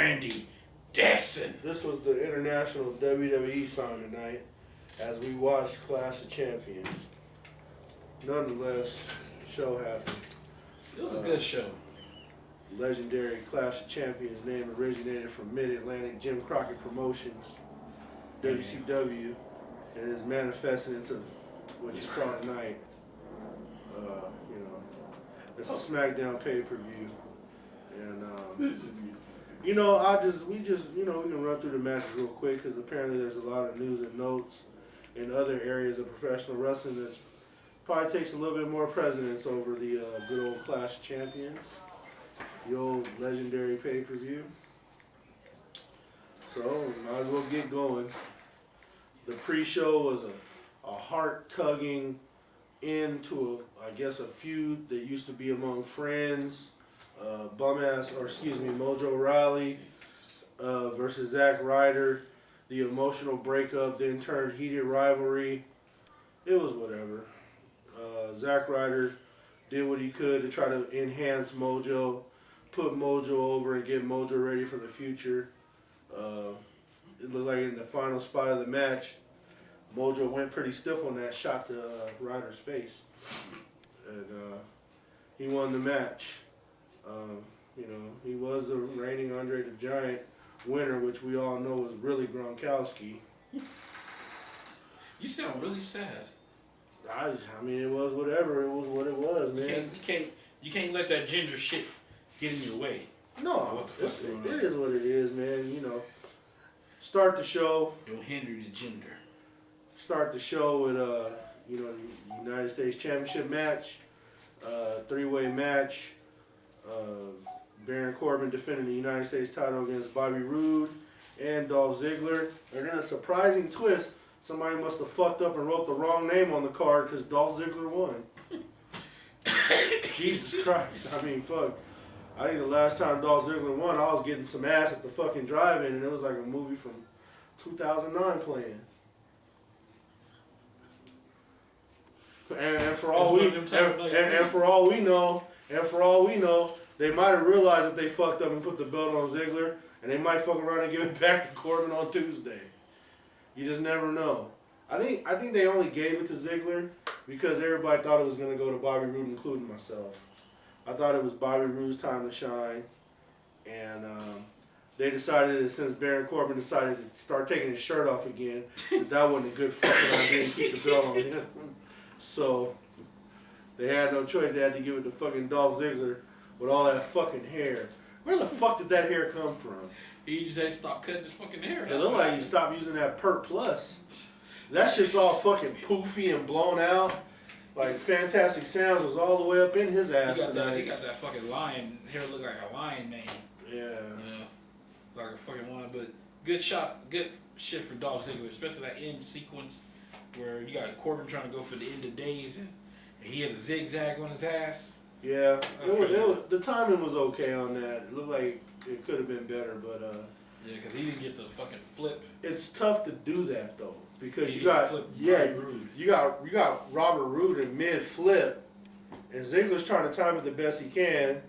Randy Jackson. This was the international WWE sign tonight as we watched Clash of Champions. Nonetheless, show happened. It was a good show. Legendary Clash of Champions name originated from Mid-Atlantic Jim Crockett Promotions, WCW, and is manifested into what you saw tonight. It's a SmackDown pay-per-view, and we can run through the matches real quick because apparently there's a lot of news and notes in other areas of professional wrestling that probably takes a little bit more precedence over the good old Clash of Champions, the old legendary pay-per-view. So might as well get going. The pre-show was a heart-tugging end to a feud that used to be among friends, Mojo Rawley versus Zack Ryder. The emotional breakup then turned heated rivalry. It was whatever. Zack Ryder did what he could to try to enhance Mojo, put Mojo over and get Mojo ready for the future. It looked like in the final spot of the match, Mojo went pretty stiff on that shot to Ryder's face, and he won the match. He was the reigning Andre the Giant winner, which we all know was really Gronkowski. You sound really sad. I mean, it was whatever. It was what it was, man. You can't let that ginger shit get in your way. No, it is what it is, man. Start the show. Don't hinder the gender. Start the show with the United States Championship match, three-way match. Baron Corbin defending the United States title against Bobby Roode and Dolph Ziggler. And then a surprising twist, somebody must have fucked up and wrote the wrong name on the card because Dolph Ziggler won. Jesus Christ. I mean, fuck. I think the last time Dolph Ziggler won, I was getting some ass at the fucking drive-in, and it was like a movie from 2009 playing. And for all we know, they might have realized that they fucked up and put the belt on Ziggler, and they might fuck around and give it back to Corbin on Tuesday. You just never know. I think they only gave it to Ziggler because everybody thought it was going to go to Bobby Roode, including myself. I thought it was Bobby Roode's time to shine, and they decided that since Baron Corbin decided to start taking his shirt off again, that wasn't a good fucking idea to keep the belt on him. So they had no choice. They had to give it to fucking Dolph Ziggler with all that fucking hair. Where the fuck did that hair come from? He just had to stop cutting his fucking hair. It looked like he stopped using that Pert Plus. That shit's all fucking poofy and blown out. Like Fantastic Sounds was all the way up in his ass tonight. He got that fucking lion hair, look like a lion man. Yeah. Like a fucking lion. But good shit for Dolph Ziggler, especially that end sequence where you got Corbin trying to go for the end of days and he had a zigzag on his ass. Yeah, the timing was okay on that. It looked like it could have been better, but yeah, because he didn't get the fucking flip. It's tough to do that though, because you got Robert Roode in mid flip, and Ziggler's trying to time it the best he can,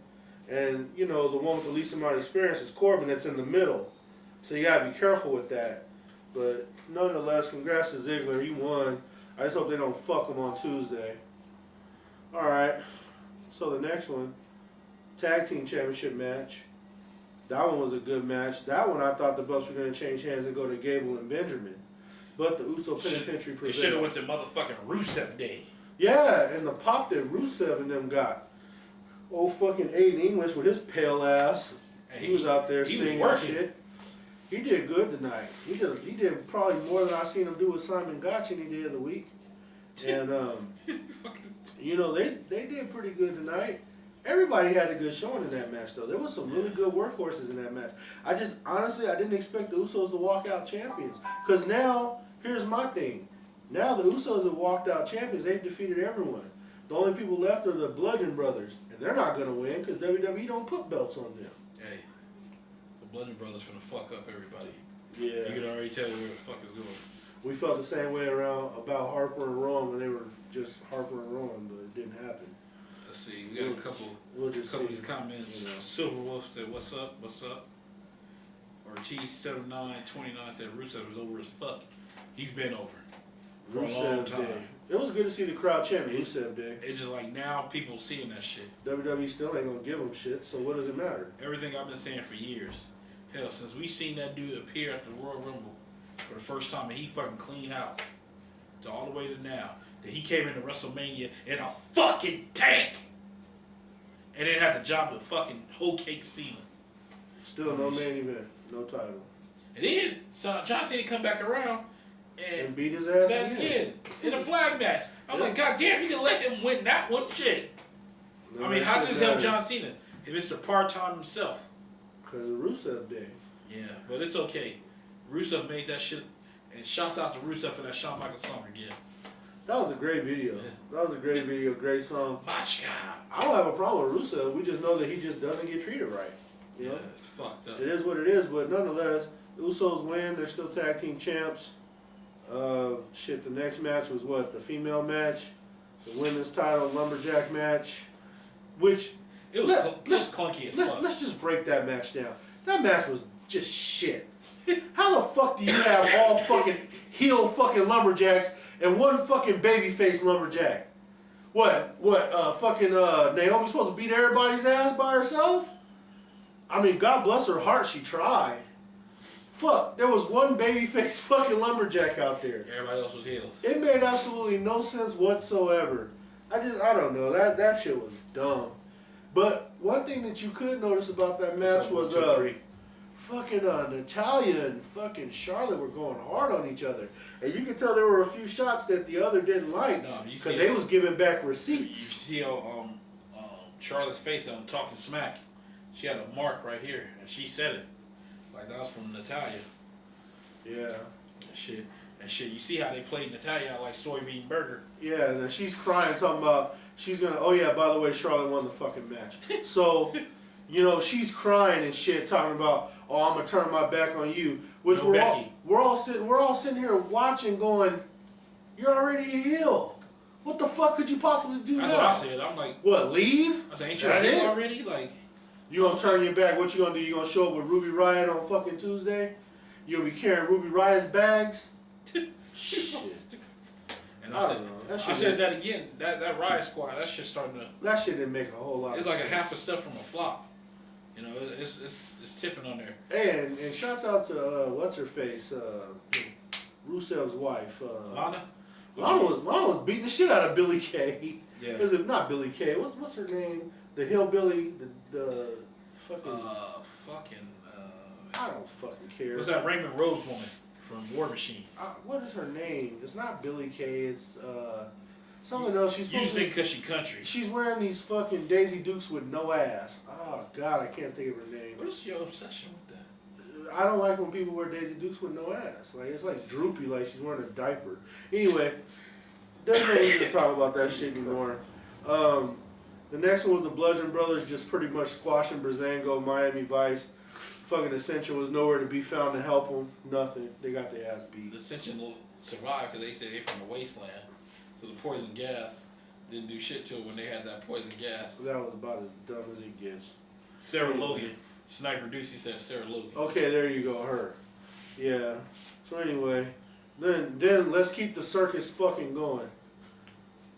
and the one with the least amount of experience is Corbin that's in the middle, so you gotta be careful with that. But nonetheless, congrats to Ziggler, he won. I just hope they don't fuck him on Tuesday. All right. So the next one, Tag Team Championship match. That one was a good match. That one I thought the belts were going to change hands and go to Gable and Benjamin. But the Uso Penitentiary prevailed. They should have went to motherfucking Rusev Day. Yeah, and the pop that Rusev and them got. Old fucking Aiden English with his pale ass. He was out there singing shit. He did good tonight. He did probably more than I seen him do with Simon Gotch any day of the week. And they did pretty good tonight. Everybody had a good showing in that match though. There was some really good workhorses in that match. I didn't expect the Usos to walk out champions. Because now, here's my thing. Now the Usos have walked out champions. They've defeated everyone. The only people left are the Bludgeon Brothers. And they're not going to win because WWE don't put belts on them. Hey, the Bludgeon Brothers finna fuck up everybody. Yeah. You can already tell where the fuck is going. We felt the same way about Harper and Rowan when they were just Harper and Rowan, but it didn't happen. Let's see, we got a couple of these comments. Silverwolf said, "What's up? What's up?" Ortiz 7929 said Rusev was over as fuck. He's been over for a long time. Day. It was good to see the crowd chanting Rusev Day. It's just like now people seeing that shit. WWE still ain't gonna give him shit, so what does it matter? Everything I've been saying for years. Hell, since we seen that dude appear at the Royal Rumble for the first time and he fucking cleaned house to all the way to now, that he came into WrestleMania in a fucking tank and then had the job to fucking whole cake Cena. Still no main event, no title. And then John Cena come back around and beat his ass again in a flag match. I'm like, God damn, you can let him win that one shit. No, I mean, how does help John Cena? Mr. Part-Time himself. Because of Rusev Day. Yeah, but it's okay. Rusev made that shit, and shouts out to Rusev for that Shawn Michaels song again. That was a great video. Yeah. That was a great video, great song. Machka. I don't have a problem with Rusev. We just know that he just doesn't get treated right. You know? It's fucked up. It is what it is, but nonetheless, Usos win. They're still tag team champs. Shit, the next match was what? The female match? The women's title lumberjack match? Which... It was clunky as fuck. Let's just break that match down. That match was just shit. How the fuck do you have all fucking heel fucking lumberjacks and one fucking babyface lumberjack? Fucking Naomi supposed to beat everybody's ass by herself? I mean, God bless her heart, she tried. Fuck, there was one babyface fucking lumberjack out there. Everybody else was heels. It made absolutely no sense whatsoever. I don't know. That shit was dumb. But one thing that you could notice about that match was fucking Natalya and fucking Charlotte were going hard on each other. And you could tell there were a few shots that the other didn't like because they was giving back receipts. You see Charlotte's face on Talking Smack. She had a mark right here, and she said it. Like that was from Natalya. Yeah. And shit, you see how they played Natalya out like soybean burger. Yeah, and then she's crying, talking about she's gonna. Oh yeah, by the way, Charlotte won the fucking match. So, you know, she's crying and shit, talking about, oh, I'm gonna turn my back on you. Which we're all sitting here watching, going, you're already a heel. What the fuck could you possibly do now? That's what I said. I'm like, what? Leave? I said, ain't you a heel already? Like, you gonna turn your back? What you gonna do? You gonna show up with Ruby Riott on fucking Tuesday? You gonna be carrying Ruby Riott's bags? Shit. And I said that again. That Riot Squad, that shit starting to. That shit didn't make a whole lot. It's like a half a step from a flop. You know, it's tipping on there. And shouts out to what's her face, Rusev's wife. Lana. Lana was beating the shit out of Billy Kay. Yeah. Is it not Billy Kay? What's her name? The hillbilly. The fucking. I don't fucking care. What's that Raymond Rose woman from War Machine? What is her name? It's not Billy Kay. It's something else. She's you just think because she country. She's wearing these fucking Daisy Dukes with no ass. Oh God, I can't think of her name. What is your obsession with that? I don't like when people wear Daisy Dukes with no ass. Like it's like droopy, like she's wearing a diaper. Anyway, there's no need to talk about that shit anymore. The next one was the Bludgeon Brothers just pretty much squashing Breezango, Miami Vice. Fucking Ascension was nowhere to be found to help them. Nothing. They got their ass beat. The Ascension survived because they said they're from the wasteland. So the poison gas didn't do shit to it when they had that poison gas. That was about as dumb as it gets. Sarah Logan. Sniper Deucey said Sarah Logan. Okay, there you go, her. Yeah. So anyway, then let's keep the circus fucking going.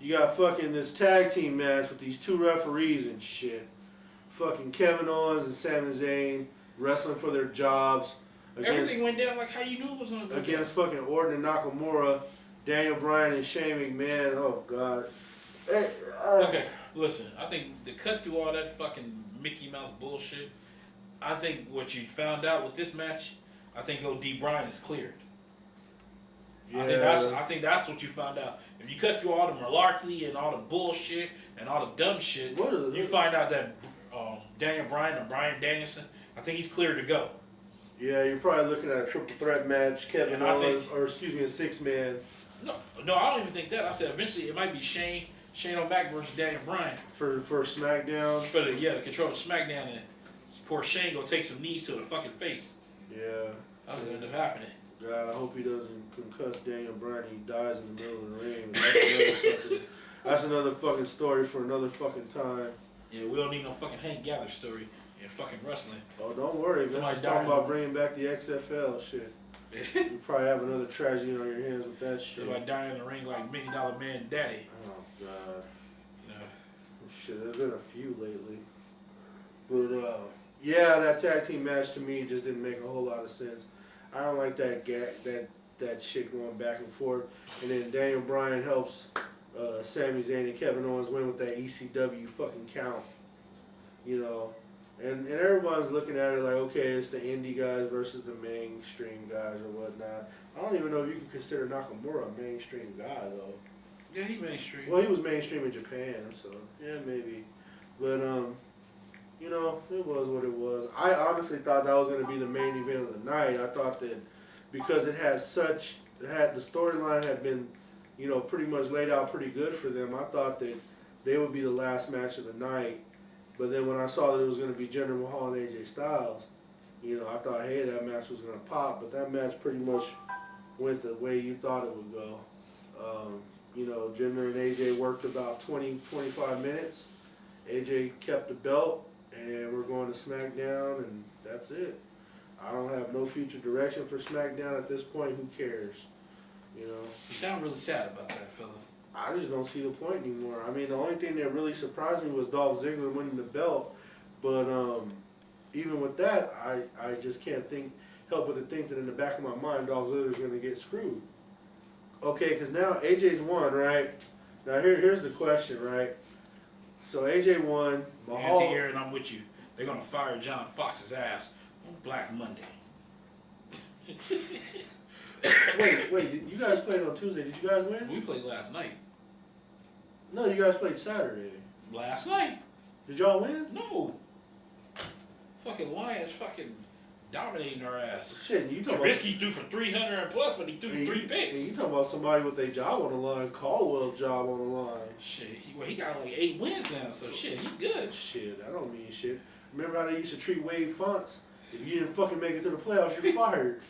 You got fucking this tag team match with these two referees and shit. Fucking Kevin Owens and Sami Zayn wrestling for their jobs. Everything went down like how you knew it was going to go against down. Fucking Orton and Nakamura, Daniel Bryan and Shane McMahon. Oh, God. Hey, okay, listen. I think to cut through all that fucking Mickey Mouse bullshit, I think what you found out with this match, I think O.D. Bryan is cleared. Yeah. I think that's what you found out. If you cut through all the malarkey and all the bullshit and all the dumb shit, you find out that Daniel Bryan and Bryan Danielson, I think he's cleared to go. Yeah, you're probably looking at a triple threat match, Kevin Owens, or excuse me, a 6-man. No, I don't even think that. I said eventually it might be Shane O'Mac versus Daniel Bryan for SmackDown. For the control of SmackDown, and poor Shane gonna take some knees to the fucking face. Yeah, that's gonna end up happening. God, I hope he doesn't concuss Daniel Bryan and he dies in the middle of the ring. That's another fucking story for another fucking time. Yeah, we don't need no fucking Hank Gather story. in fucking wrestling. Oh, don't worry, man. Just talking about bringing back the XFL shit. You probably have another tragedy on your hands with that shit. Somebody dying in the ring like $1 Million Man Daddy. Oh God. You know. Shit, there's been a few lately. But yeah, that tag team match to me just didn't make a whole lot of sense. I don't like that that shit going back and forth. And then Daniel Bryan helps Sami Zayn and Kevin Owens win with that ECW fucking count. You know. And everyone's looking at it like, okay, it's the indie guys versus the mainstream guys or whatnot. I don't even know if you can consider Nakamura a mainstream guy, though. Yeah, he mainstream. Well, he was mainstream in Japan, so, yeah, maybe. But, you know, it was what it was. I honestly thought that was going to be the main event of the night. I thought that because the storyline had been, you know, pretty much laid out pretty good for them, I thought that they would be the last match of the night. But then when I saw that it was going to be Jinder Mahal and AJ Styles, you know, I thought, hey, that match was going to pop. But that match pretty much went the way you thought it would go. You know, Jinder and AJ worked about 20, 25 minutes. AJ kept the belt, and we're going to SmackDown, and that's it. I don't have no future direction for SmackDown at this point. Who cares? You know. You sound really sad about that, fella. I just don't see the point anymore. I mean, the only thing that really surprised me was Dolph Ziggler winning the belt. But even with that, I just can't help but to think that in the back of my mind, Dolph Ziggler's going to get screwed. Okay, because now AJ's won, right? Now here's the question, right? So AJ won. Mahal. Anti-Aaron, I'm with you. They're going to fire John Fox's ass on Black Monday. Wait, you guys played on Tuesday. Did you guys win? We played last night. No, you guys played Saturday. Last night? Did y'all win? No. Fucking Lions fucking dominating our ass. Shit, you talking Trubisky threw for 300 and plus, but he threw 3 picks. You talking about somebody with their job on the line, Caldwell's job on the line. Shit, he got like 8 wins now, so shit, he's good. Shit, I don't mean shit. Remember how they used to treat Wade Fonts? If you didn't fucking make it to the playoffs, you're fired.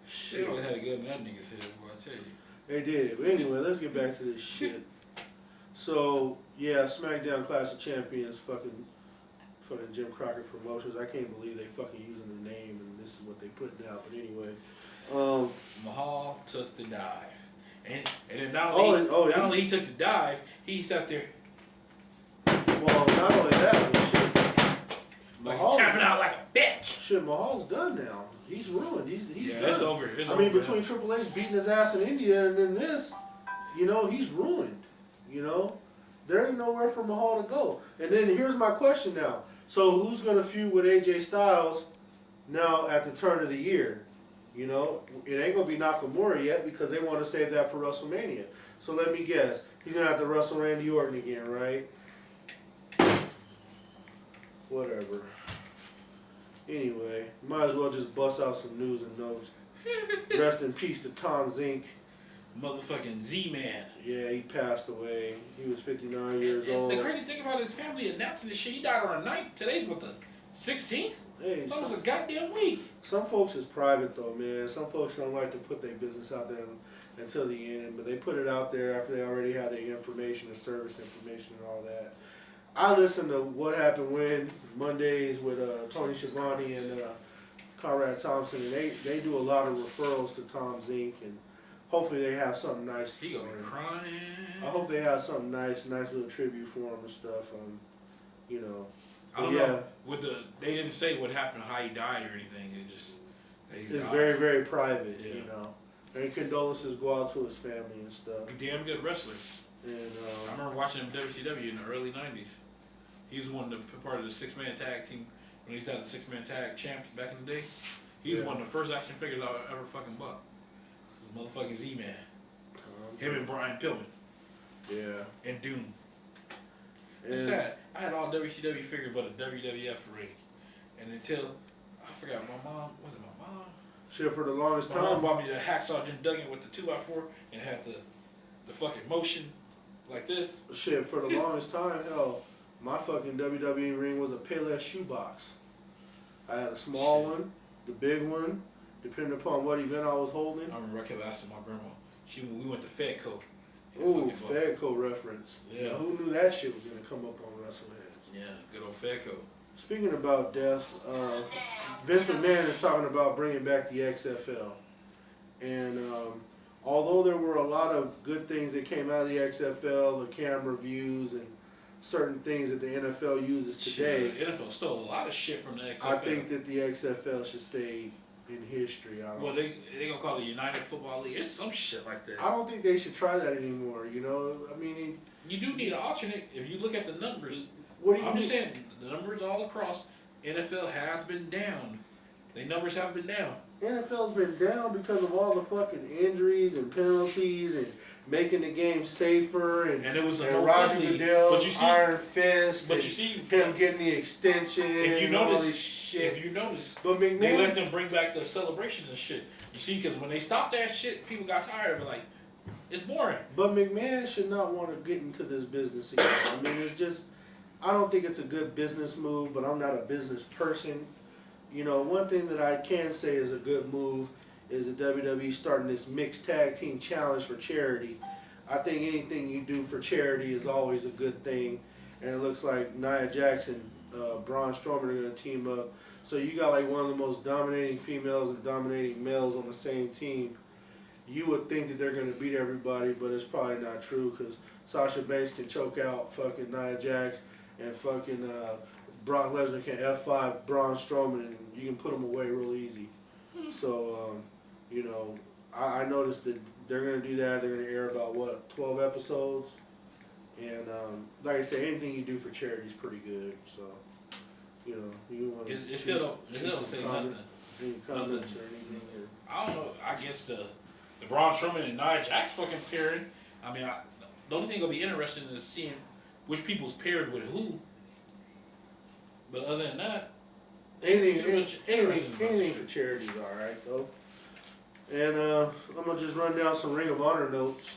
Shit. They always had a gun in that nigga's head, boy, I tell you. They did. But anyway, let's get back to this shit. So, yeah, SmackDown Clash of Champions, fucking Jim Crockett Promotions. I can't believe they fucking using the name and this is what they putting out. But anyway. Mahal took the dive. And then not only he took the dive, he sat there. Well, not only that, but shit. Like tapping out like a bitch. Shit, Mahal's done now. He's ruined. He's done. It's over. I mean, between Triple H beating his ass in India and then this, you know, he's ruined. You know, there ain't nowhere for Mahal to go. And then here's my question now. So who's gonna feud with AJ Styles now at the turn of the year? You know, it ain't gonna be Nakamura yet because they want to save that for WrestleMania. So let me guess, he's gonna have to wrestle Randy Orton again, right? Whatever. Anyway, might as well just bust out some news and notes. Rest in peace to Tom Zink. Motherfucking Z-Man. Yeah, he passed away. He was 59 years old. The crazy thing about his family announcing this shit, he died on the 9th. Today's what, the 16th? Hey, that was a goddamn week. Some folks is private though, man. Some folks don't like to put their business out there until the end, but they put it out there after they already had the information, the service information and all that. I listen to What Happened When Mondays with Tony Schiavone and Conrad Thompson, and they do a lot of referrals to Tom Zink, and hopefully they have something nice. He gonna be crying. I hope they have something nice little tribute for him and stuff. You know. I don't know. They didn't say what happened, how he died or anything. It's very, very private. Yeah. You know. And condolences go out to his family and stuff. Damn good wrestler. And I remember watching him WCW in the early '90s. He was part of the 6-man tag team when he was at the 6-man tag champs back in the day. He was one of the first action figures I ever fucking bought. It was motherfucking Z-Man. Him and Brian Pillman. Yeah. And Doom. It's sad. I had all WCW figures but a WWF ring. And until, I forgot, was it my mom? Shit, for the longest time. My mom bought me the Hacksaw Jim Duggan with the 2x4 and had the fucking motion like this. Shit, for the longest time, hell, my fucking WWE ring was a Payless shoebox. I had a small one, the big one, depending upon what event I was holding. I remember I kept asking my grandma. We went to Fedco. Ooh, Fedco reference. Yeah. Now, who knew that shit was gonna come up on Wrestleheads? Yeah, good old Fedco. Speaking about death, Vince McMahon is talking about bringing back the XFL. And although there were a lot of good things that came out of the XFL, the camera views and certain things that the NFL uses today, the NFL stole a lot of shit from the XFL. I think that the XFL should stay in history. Well, they gonna call it United Football League. It's some shit like that. I don't think they should try that anymore. You know, I mean, you do need an alternate. If you look at the numbers, what do you? I'm just saying the numbers all across NFL has been down. The numbers have been down. NFL's been down because of all the fucking injuries and penalties and making the game safer and it was a Roger Goodell's Iron Fist. But you see him getting the extension. If you and notice, all this shit. if you notice, but McMahon, they let them bring back the celebrations and shit. You see, because when they stopped that shit, people got tired of it. Like, it's boring. But McMahon should not want to get into this business again. I mean, it's just, I don't think it's a good business move. But I'm not a business person. You know, one thing that I can say is a good move is the WWE starting this mixed tag team challenge for charity. I think anything you do for charity is always a good thing. And it looks like Nia Jax and Braun Strowman are going to team up. So you got like one of the most dominating females and dominating males on the same team. You would think that they're going to beat everybody, but it's probably not true because Sasha Banks can choke out fucking Nia Jax and fucking Brock Lesnar can F5 Braun Strowman and you can put them away real easy. So, you know, I noticed that they're going to do that. They're going to air about, 12 episodes? And like I said, anything you do for charity is pretty good. So, you know, you want to It still don't say nothing. Any comments or anything? I don't know. I guess the Braun Strowman and Nia Jax fucking pairing. I mean, the only thing that'll be interesting is seeing which people's paired with who. But other than that, anything for charity is all right though. And I'm gonna just run down some Ring of Honor notes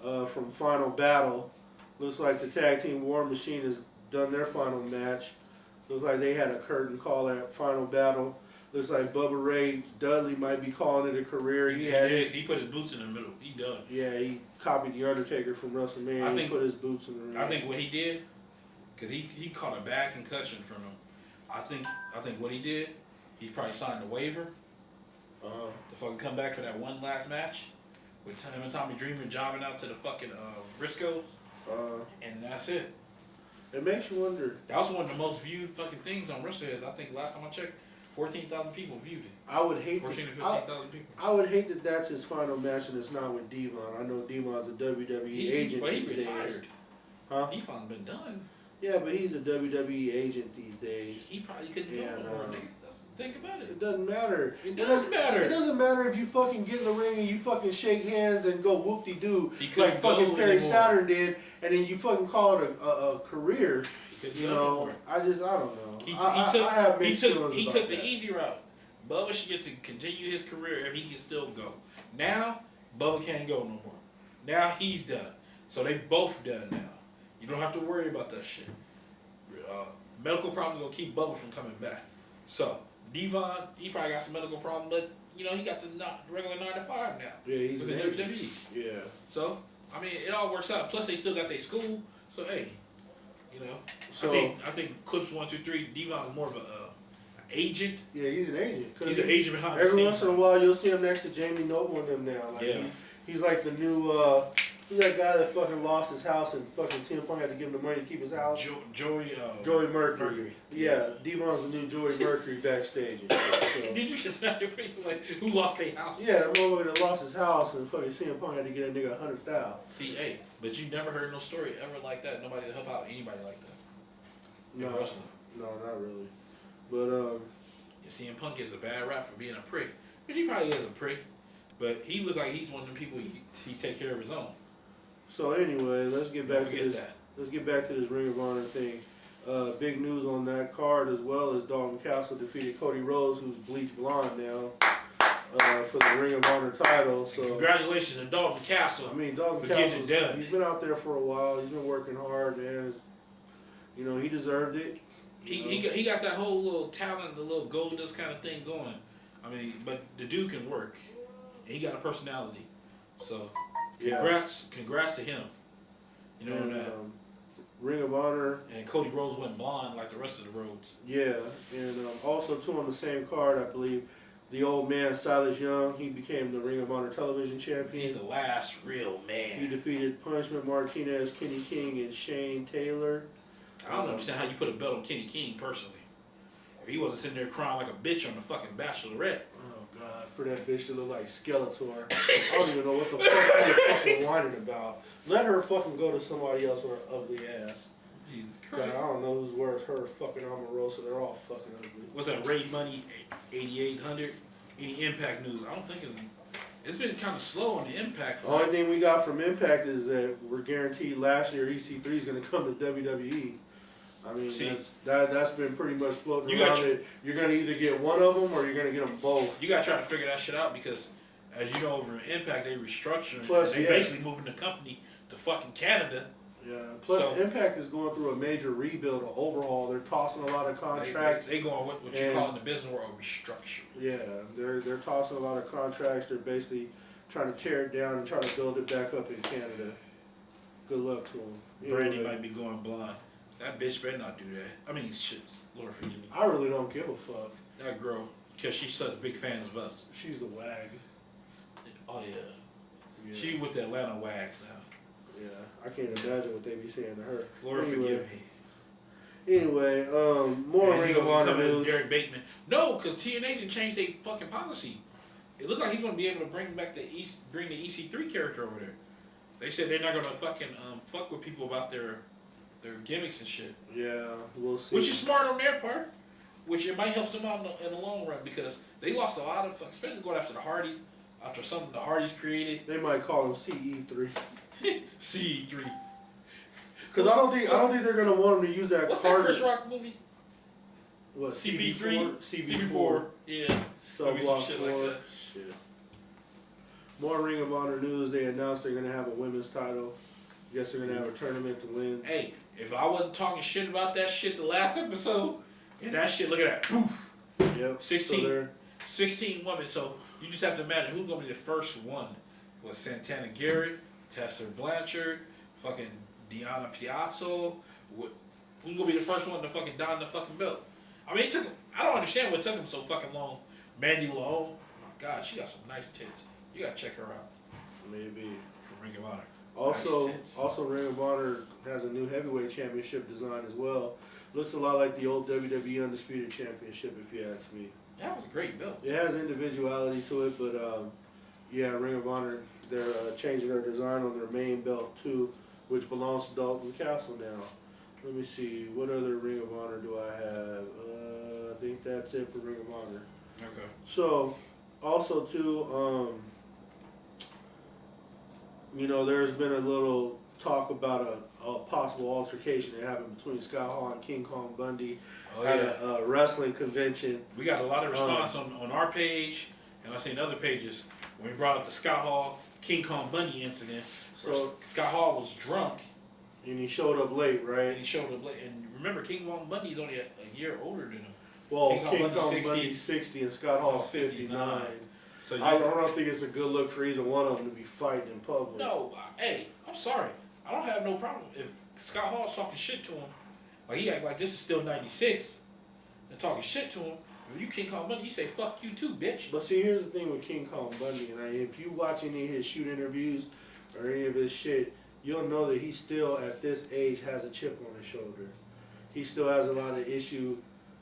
from Final Battle. Looks like the Tag Team War Machine has done their final match. Looks like they had a curtain call at Final Battle. Looks like Bubba Ray Dudley might be calling it a career. He put his boots in the middle. He done. Yeah, he copied the Undertaker from WrestleMania. He put his boots in the ring. I think what he did, because he caught a bad concussion from him. I think what he did, he probably signed a waiver to fucking come back for that one last match with him and Tommy Dreamer jobbing out to the fucking Briscoes, and that's it. It makes you wonder. That was one of the most viewed fucking things on Wrestleheads. I think last time I checked, 14,000 people viewed it. I would hate 14 to 15,000 people. I would hate that that's his final match and it's not with Devon. I know Devon's a WWE agent. But he these retired. days. Huh? Devon's been done. Yeah, but he's a WWE agent these days. He probably couldn't do it no more. That's the thing about it. It doesn't matter. It does matter. It doesn't matter if you fucking get in the ring and you fucking shake hands and go whoop-de-doo like fucking Perry Saturn did, and then you fucking call it a career. You know, I don't know. He took the easy route. Bubba should get to continue his career if he can still go. Now, Bubba can't go no more. Now he's done. So they both done now. You don't have to worry about that shit. Medical problems gonna keep Bubba from coming back. So Devon, he probably got some medical problem, but you know he got the regular 9 to 5 now. Yeah, he's with the WWE. Yeah. So I mean, it all works out. Plus they still got their school. So hey, you know, so, I think Clips 1, 2, 3. Devon is more of a agent. Yeah, he's an agent. He's an agent behind the scenes. Every once in a while, you'll see him next to Jamie Noble and them now. Like, yeah. He's like the new. Who's that guy that fucking lost his house and fucking CM Punk had to give him the money to keep his house? Joey Mercury. Yeah, Devon's the new Joey Mercury backstage. So. Did you just snap your face like who lost their house? Yeah, the motherfucker that lost his house and fucking CM Punk had to get a nigga $100,000. See, hey, but you never heard no story ever like that. Nobody to help out anybody like that. No, not really. But CM Punk gets a bad rap for being a prick, which he probably is a prick. But he look like he's one of the people he take care of his own. So anyway, let's get back to this. Let's get back to this Ring of Honor thing. Big news on that card as well as Dalton Castle defeated Cody Rhodes, who's bleach blonde now, for the Ring of Honor title. So congratulations to Dalton Castle. I mean, Dalton Castle, he's been out there for a while. He's been working hard, man. You know, he deserved it. He got that whole little talent, the little gold dust kind of thing going. I mean, but the dude can work. He got a personality. So congrats to him. You know that. Ring of Honor. And Cody Rhodes went blonde like the rest of the Rhodes. Yeah, and also too on the same card, I believe, the old man Silas Young, he became the Ring of Honor television champion. He's the last real man. He defeated Punishment Martinez, Kenny King, and Shane Taylor. I don't understand how you put a belt on Kenny King personally. If he wasn't sitting there crying like a bitch on the fucking Bachelorette. Oh God, for that bitch to look like Skeletor. I don't even know what the fuck they're fucking whining about. Let her fucking go to somebody else with her ugly ass. Jesus God, Christ. I don't know who's worse, her or fucking Omarosa. They're all fucking ugly. What's that? Raid Money 8800? Any Impact news? I don't think it's been kind of slow on the Impact The front. only thing we got from Impact is that we're guaranteed last year EC3 is going to come to WWE. I mean, See, that's been pretty much floating you around it. You're going to either get one of them or you're going to get them both. You got to try to figure that shit out because, as you know, over in Impact, they restructuring. Plus, they basically moving the company to fucking Canada. Yeah. Plus, Impact is going through a major rebuild, or overhaul. They're tossing a lot of contracts. They going what you call in the business world a restructure. Yeah, they're tossing a lot of contracts. They're basically trying to tear it down and try to build it back up in Canada. Good luck to them. Brandy might be going blind. That bitch better not do that. I mean, shit, Lord forgive me. I really don't give a fuck. That girl, because she's such a big fan of us. She's a wag. Oh, yeah. Yeah. She with the Atlanta Wags now. Yeah, I can't imagine what they be saying to her. Lord forgive me. Anyway, more Ring of Honor news. Derek Bateman. No, because TNA didn't change their fucking policy. It looked like he's going to be able to bring back the EC3 character over there. They said they're not going to fucking fuck with people about their gimmicks and shit. Yeah, we'll see. Which is smart on their part. Which it might help them out in the long run because they lost a lot of, especially going after the Hardys, after something the Hardys created. They might call him CE3. CE3. Because I don't think they're gonna want him to use that. What's that Chris Rock movie? What, CB3? CB4. Yeah. Subblock Shit 4. like that. Shit. More Ring of Honor news. They announced they're gonna have a women's title. Guess they're gonna have a tournament to win. Hey, if I wasn't talking shit about that shit the last episode, and that shit, look at that, poof. Yep. 16 women. So you just have to imagine who's gonna be the first one. Was Santana Garrett, Tessa Blanchard, fucking Deanna Piazza. Who's gonna be the first one to fucking don the fucking belt? I mean, it took. I don't understand what took him so fucking long. Mandy Leon. Oh my God, she got some nice tits. You gotta check her out. Maybe. For Ring of Honor. Also, Ring of Honor has a new heavyweight championship design as well. Looks a lot like the old WWE Undisputed Championship, if you ask me. That was a great belt. It has individuality to it, but yeah, Ring of Honor, they're changing their design on their main belt too, which belongs to Dalton Castle now. Let me see, what other Ring of Honor do I have? I think that's it for Ring of Honor. Okay. So, also too, you know, there's been a little talk about a possible altercation that happened between Scott Hall and King Kong Bundy at a wrestling convention. We got a lot of response on our page, and I've seen other pages when we brought up the Scott Hall King Kong Bundy incident. So Scott Hall was drunk, and he showed up late, right? And he showed up late. And remember, King Kong Bundy's only a year older than him. Well, King Kong Bundy's 60 and Scott Hall's 59. So I don't think it's a good look for either one of them to be fighting in public. No, hey, I'm sorry. I don't have no problem if Scott Hall's talking shit to him. Like he act like this is still '96 and talking shit to him. When you King Kong Bundy, you say fuck you too, bitch. But see, here's the thing with King Kong Bundy, and if you watch any of his shoot interviews or any of his shit, you'll know that he still at this age has a chip on his shoulder. He still has a lot of issue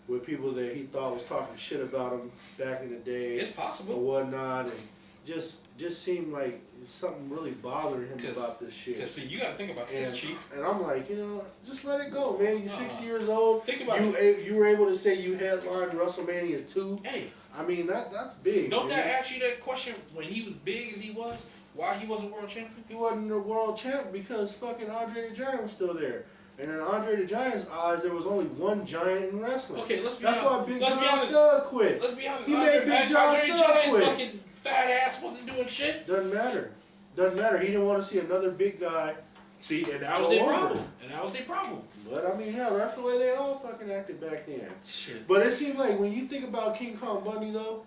with people that he thought was talking shit about him back in the day. It's possible. Or whatnot, and just seemed like something really bothering him about this shit. Because see, you got to think about this, Chief. And I'm like, you know, just let it go, man. You're 60 years old. Think about it. You were able to say you headlined WrestleMania 2. Hey. I mean, that's big. Don't that ask you that question when he was big as he was? Why he wasn't world champion? He wasn't the world champ because fucking Andre the Giant was still there. And in Andre the Giant's eyes, there was only one giant in wrestling. Okay, let's be honest. That's why Big John Studd quit. Let's be honest. He made Big John Studd quit. Fucking fat ass wasn't doing shit. Doesn't matter. Doesn't matter. He didn't want to see another big guy. See, and that was their problem. And that was their problem. But I mean, hell, that's the way they all fucking acted back then. Shit. But it seemed like when you think about King Kong Bundy, though,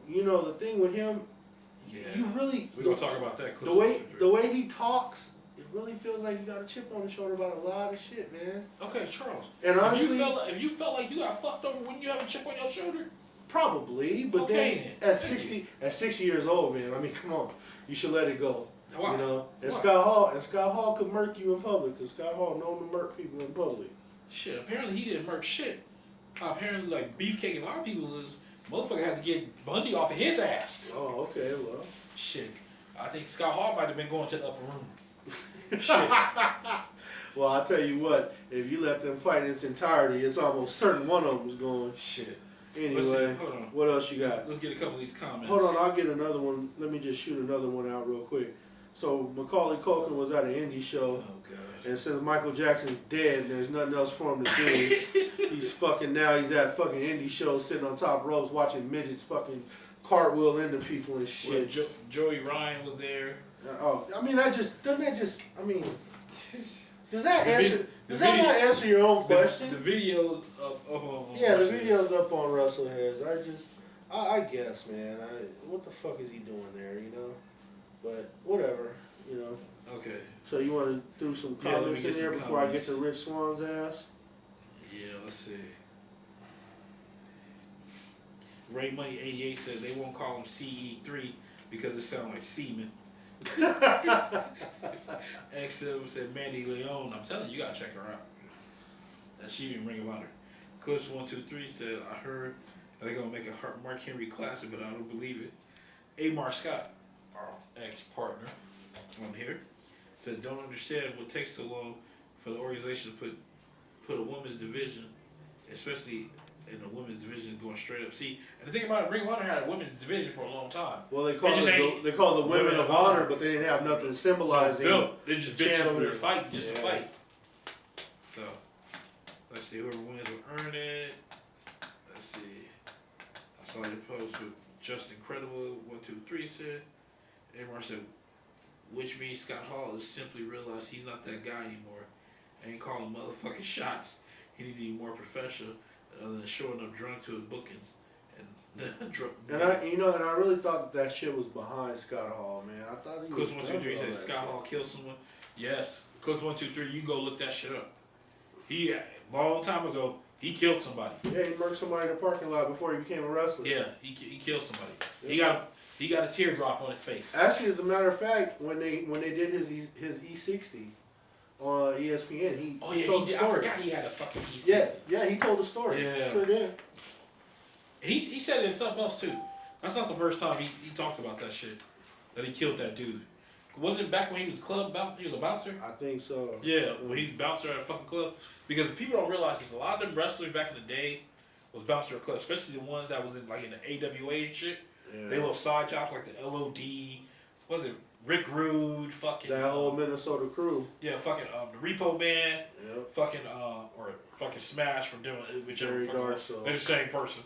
you know, the thing with him, you really we're gonna talk about that. The way he talks it really feels like you got a chip on the shoulder about a lot of shit, man. Okay, Charles. And honestly, if you felt like you got fucked over when you have a chip on your shoulder, probably, but okay, then at 60 years old, man, I mean, come on, you should let it go. Why? You know, and Why? Scott Hall could murk you in public, because Scott Hall known to murk people in public. Shit, apparently he didn't murk shit. Apparently, like Beefcake and a lot of people is motherfucker had to get Bundy off of his ass. Oh, okay, well. Shit, I think Scott Hall might have been going to the upper room. Shit. Well, I'll tell you what, if you let them fight in its entirety, it's almost certain one of them's going. Shit. Anyway, hold on. What else you got? Let's get a couple of these comments. Hold on, I'll get another one. Let me just shoot another one out real quick. So, Macaulay Culkin was at an indie show. Oh, God. And since Michael Jackson's dead and there's nothing else for him to do, he's at fucking indie shows sitting on top ropes watching midgets fucking cartwheel into people and shit. Well, Joey Ryan was there. I mean, does that not answer your own question? The video's up on yeah, the video's up on Wrestleheads. I guess, man. What the fuck is he doing there, you know? But whatever, you know. Okay. So you want to throw some comments in there before I get to Rich Swan's ass? Yeah, let's see. Ray Money 88 said they won't call him CE3 because it sounds like semen. XM said Mandy Leon. I'm telling you, you gotta check her out. That she even Ring of Honor. Clips 123 said I heard they're gonna make a Mark Henry classic, but I don't believe it. A. Mark Scott, our ex-partner on here, said don't understand what takes so long for the organization to put a women's division, especially in the women's division, going straight up. See, and the thing about it, Ring of Honor had a women's division for a long time. Well, they called the Women of Honor, but they didn't have nothing symbolizing. They just bitched over there fighting just to fight. So, let's see, whoever wins will earn it. Let's see. I saw your post with Just Incredible 123 said. Amar said, which means Scott Hall has simply realized he's not that guy anymore. Ain't calling motherfucking shots. He needs to be more professional other than showing up drunk to his bookings. And I really thought that shit was behind Scott Hall, man. I thought he was. Cooks 123 said Scott Hall killed someone. Yes, Cooks 123, you go look that shit up. He long time ago he killed somebody. Yeah, he murked somebody in the parking lot before he became a wrestler. Yeah, he killed somebody. Yeah. He got a teardrop on his face. Actually, as a matter of fact, when they did his E60 on ESPN, he told the story. I forgot he had a fucking E60. Yeah, he told the story. Yeah, sure did. He said it in something else too. That's not the first time he talked about that shit. That he killed that dude. Wasn't it back when he was he was a bouncer? I think so. Yeah, when he was a bouncer at a fucking club. Because people don't realize this. A lot of them wrestlers back in the day was bouncer at clubs, especially the ones that was in like in the AWA and shit. Yeah. They little side jobs like the LOD. Was it Rick Rude? Fucking that whole Minnesota crew. Yeah, fucking the Repo Man. Yep. Fucking or fucking Smash from doing whichever. They're the same person.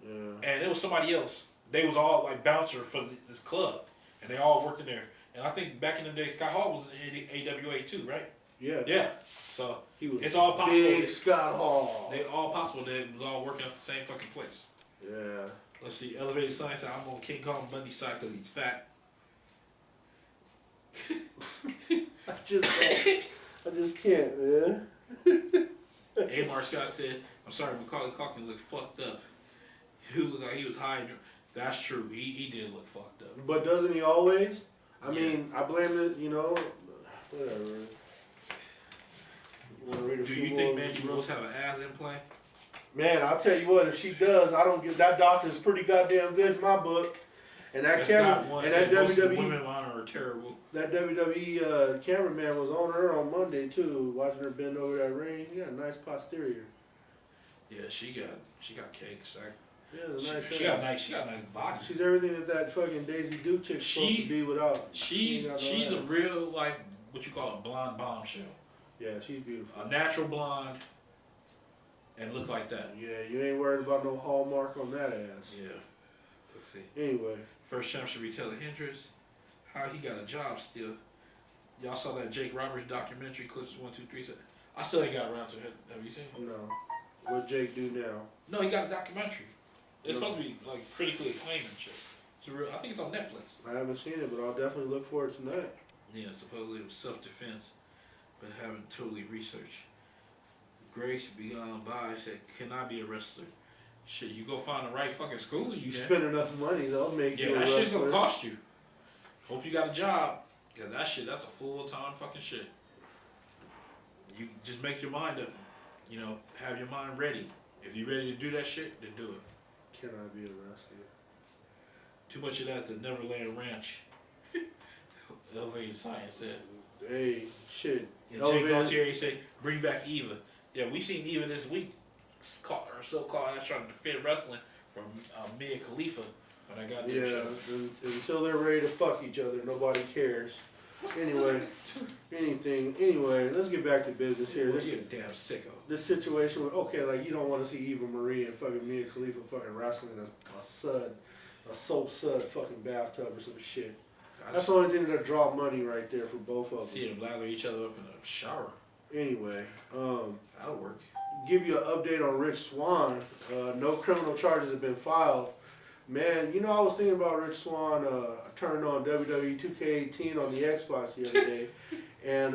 Yeah. And it was somebody else. They was all like bouncer for this club, and they all worked in there. And I think back in the day, Scott Hall was in AWA too, right? Yeah. Yeah. So it's all possible. Big Scott Hall. They all possible that it was all working at the same fucking place. Yeah. Let's see. Elevated Science said, I'm on King Kong Bundy's side because he's fat. I just can't, man. Amar Scott said, I'm sorry, Macaulay Culkin looked fucked up. He looked like he was high and drunk. That's true. He did look fucked up. But doesn't he always? I mean, I blame it, whatever. Do you think Mandy Rose have an ass implant? Man, I'll tell you what, if she does, I don't get that doctor's pretty goddamn good in my book. And that WWE women on her are terrible. That WWE cameraman was on her on Monday too, watching her bend over that ring. She got a nice posterior. Yeah, she got cakes. Yeah, she got a nice body. She's everything that fucking Daisy Duke chick's supposed to be without. She's a real life, what you call a blonde bombshell. Yeah, she's beautiful. A natural blonde, and look like that. Yeah, you ain't worried about no hallmark on that ass. Yeah. Let's see. Anyway. First championship retailer Hendricks. How he got a job still. Y'all saw that Jake Roberts documentary, clips 1, 2, 3. I still ain't got around to it. Have you seen it? No. What Jake do now? No, he got a documentary. It's supposed to be like critically acclaimed and shit. It's real. I think it's on Netflix. I haven't seen it, but I'll definitely look for it tonight. Yeah, supposedly it was self-defense, but haven't totally researched. Grace Beyond By said, "Can I be a wrestler?" Shit, you go find the right fucking school. You can. Spend enough money, they'll make you a Yeah, that wrestler. shit's gonna cost you. Hope you got a job. Yeah, that's a full-time fucking shit. You just make your mind up. You know, have your mind ready. If you're ready to do that shit, then do it. Can I be a wrestler? Too much of that at the Neverland Ranch. Elevated Science said. Hey, shit. And Jay Gaultier said, "Bring back Eva." Yeah, we seen Eva this week. Her so-called ass trying to defend wrestling from Mia Khalifa when I got there. Yeah, until they're ready to fuck each other, nobody cares. Anyway, Anyway, let's get back to business here. You're a damn sicko. This situation with, okay, like you don't want to see Eva Marie and fucking Mia Khalifa fucking wrestling a soap sud fucking bathtub or some shit. That's the only thing that'll draw money right there for both of them. See them lather each other up in a shower. Anyway, that'll work. Give you an update on Rich Swann. No criminal charges have been filed. Man, you know, I was thinking about Rich Swann. I turned on WWE 2K18 on the Xbox the other day. And,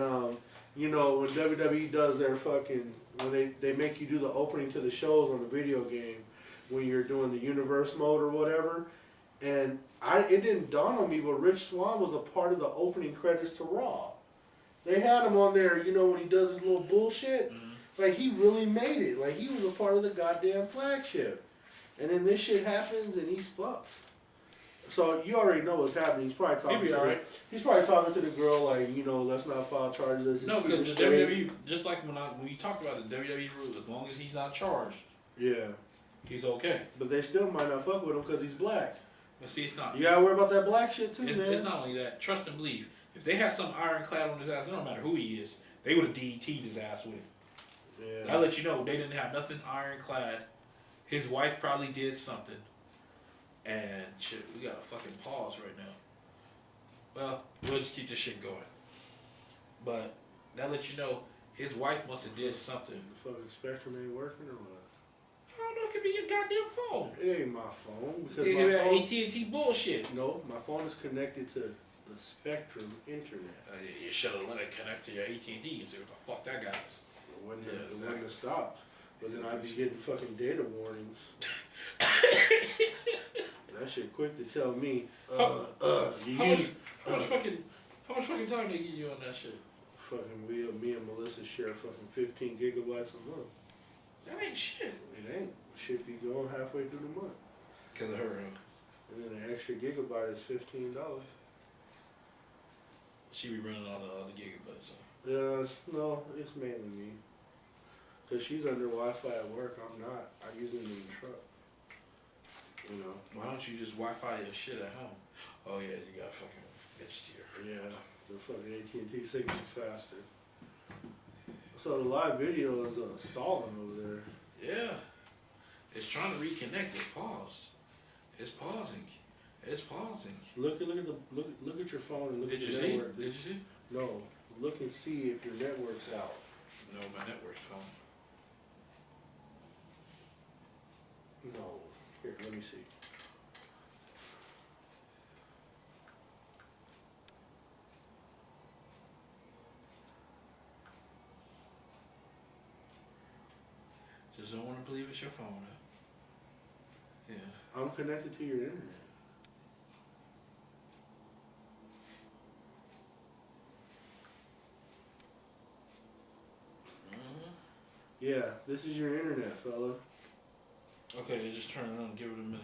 you know, when WWE does their fucking, when they make you do the opening to the shows on the video game, when you're doing the universe mode or whatever. And it didn't dawn on me, but Rich Swann was a part of the opening credits to Raw. They had him on there, you know, when he does his little bullshit. Mm-hmm. Like, he really made it. Like, he was a part of the goddamn flagship. And then this shit happens, and he's fucked. So, you already know what's happening. He's probably talking He's probably talking to the girl, like, you know, let's not file charges. No, because the WWE, just like when you talked about the WWE rule, as long as he's not charged, yeah, he's okay. But they still might not fuck with him because he's black. But see, it's not. You gotta worry about that black shit, too, man. It's not only that. Trust and believe. If they had some ironclad on his ass, it don't matter who he is, they would have DDT'd his ass with it. Yeah. I let you know, they didn't have nothing ironclad. His wife probably did something. And shit, we got a fucking pause right now. Well, we'll just keep this shit going. But that let you know, his wife must have did something. The fucking Spectrum ain't working or what? I don't know, it could be your goddamn phone. It ain't my phone. Because it my phone, AT&T bullshit. No, my phone is connected to the Spectrum internet. You should have let it connect to your AT&T and see what the fuck that got us. It wouldn't have stopped. But then I'd be getting fucking data warnings. That shit quick to tell me. How much fucking time they give you on that shit? Fucking me and Melissa share fucking 15 gigabytes a month. That ain't shit. It ain't. Should be going halfway through the month. Because of her. And then the extra gigabyte is $15. She be running all the other gigabytes. No, it's mainly me. Because she's under Wi-Fi at work, I'm not. I use it in the truck. You know. Why don't you just Wi-Fi your shit at home? Oh yeah, you got fucking bitch tier. Yeah, the fucking AT&T signal's faster. So the live video is stalling over there. Yeah. It's trying to reconnect. It paused. It's pausing. It's pausing. Look at your phone and look at your network. Did you see? No. Look and see if your network's out. No, my network's fine. No. Here, let me see. Just don't want to believe it's your phone, huh? Yeah. I'm connected to your internet. Yeah, this is your internet, fella. Okay, just turn it on. Give it a minute.